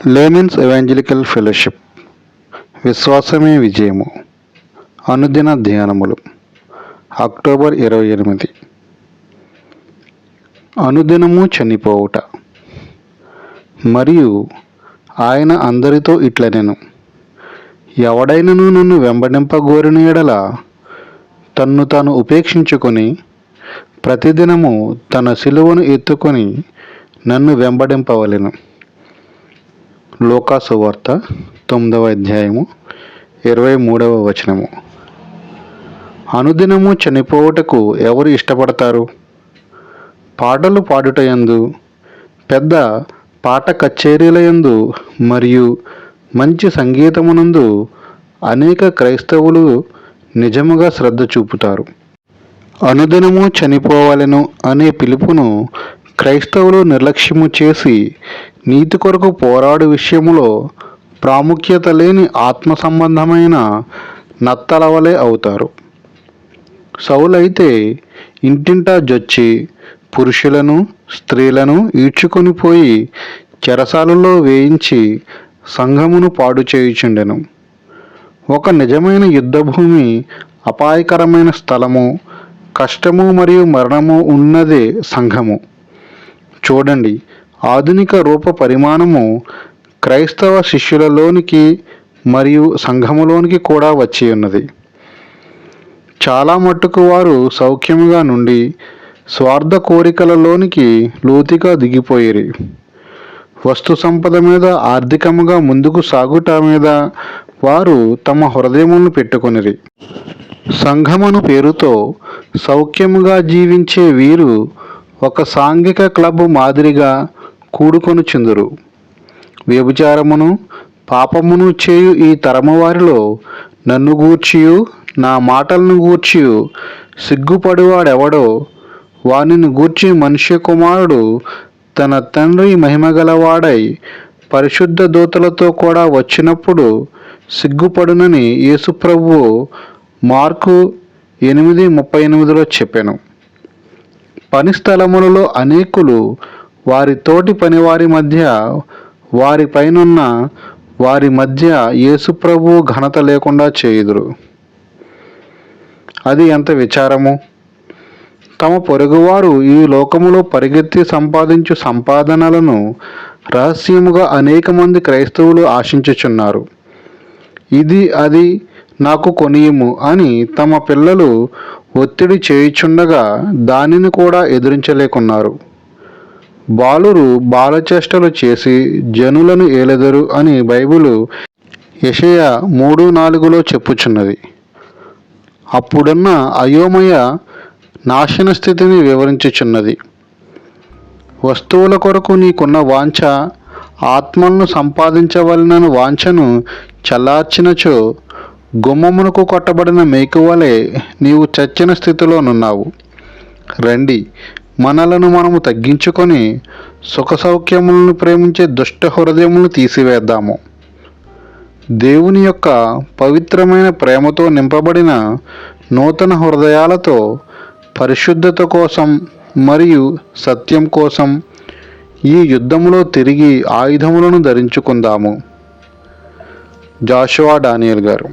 Layman's evangelical fellowship విశ్వాసమే విజయము అనుదిన ధ్యానములు October 28. అనుదినము చనిపోవుట. మరియు ఆయన అందరితో ఇట్లనెను, ఎవడైనను నన్ను వెంబడింపగోరిన ఎడల తన్ను తాను ఉపేక్షించుకొని ప్రతిదినము తన సిలువను ఎత్తుకొని నన్ను వెంబడింపవలెను. లూకా సువార్త 9వ అధ్యాయము 23వ వచనము. అనుదినము చనిపోవుటకు ఎవరు ఇష్టపడతారు? పాటలు పాడుటయందు, పెద్ద పాట కచేరీలయందు మరియు మంచి సంగీతమునందు అనేక క్రైస్తవులు నిజముగా శ్రద్ధ చూపుతారు. అనుదినము చనిపోవాలెను అనే పిలుపును క్రైస్తవులు నిర్లక్ష్యము చేసి నీతి కొరకు పోరాడు విషయములో ప్రాముఖ్యత లేని ఆత్మ సంబంధమైన నత్తల వలె అవుతారు. సౌలైతే ఇంటింటా జొచ్చి పురుషులను స్త్రీలను ఈడ్చుకొని పోయి చెరసాలలో వేయించి సంఘమును పాడు చేయుచుండెను. ఒక నిజమైన యుద్ధభూమి, అపాయకరమైన స్థలము, కష్టము మరియు మరణము ఉన్నదే సంఘము. చూడండి, ఆధునిక రూప పరిమాణము క్రైస్తవ శిష్యులలోనికి మరియు సంఘములోనికి కూడా వచ్చి ఉన్నది. చాలా మట్టుకు వారు సౌఖ్యముగా నుండి స్వార్థ కోరికలలోనికి లోతుగా దిగిపోయిరి. వస్తు సంపద మీద, ఆర్థికముగా ముందుకు సాగుట మీద వారు తమ హృదయములను పెట్టుకొనిరి. సంఘమను పేరుతో సౌఖ్యముగా జీవించే వీరు ఒక సాంఘిక క్లబ్ మాదిరిగా కూడుకొనుచుందురు. వ్యభిచారమును పాపమును చేయు ఈ తరము వారిలో నన్ను గూర్చియు నా మాటలను గూర్చియు సిగ్గుపడువాడెవడో వానిని గూర్చి మనుష్య కుమారుడు తన తండ్రి మహిమగలవాడై పరిశుద్ధ దూతలతో కూడా వచ్చినప్పుడు సిగ్గుపడునని యేసుప్రభువు మార్కు 8:38లో చెప్పెను. పని స్థలములలో అనేకులు వారి తోటి పనివారి మధ్య, వారి పైనున్న వారి మధ్య యేసుప్రభువు ఘనత లేకుండా చేయుదురు. అది ఎంత విచారము! తమ పొరుగువారు ఈ లోకములో పరిగెత్తి సంపాదించు సంపాదనలను రహస్యముగా అనేక మంది క్రైస్తవులు ఆశించుచున్నారు. ఇది అది నాకు కొనియుము అని తమ పిల్లలు ఒత్తిడి చేయుచుండగా దానిని కూడా ఎదిరించలేకున్నారు. బాలురు బాలచేష్టలు చేసి జనులను ఏలెదరు అని బైబిలు యెషయా 3:4లో చెప్పుచున్నది. అప్పుడున్న అయోమయ నాశన స్థితిని వివరించుచున్నది. వస్తువుల కొరకు నీకున్న వాంఛ, ఆత్మలను సంపాదించవలనను వాంఛను చల్లార్చినచో గుమ్మమునకు కొట్టబడిన మేకువలే నీవు చచ్చిన స్థితిలోనున్నావు. రండి, మనలను మనము తగ్గించుకొని సుఖ సౌఖ్యములను ప్రేమించే దుష్ట హృదయములను తీసివేద్దాము. దేవుని యొక్క పవిత్రమైన ప్రేమతో నింపబడిన నూతన హృదయాలతో పరిశుద్ధత కోసం మరియు సత్యం కోసం ఈ యుద్ధములో తిరిగి ఆయుధములను ధరించుకుందాము. జాషువా డానియల్ గారు.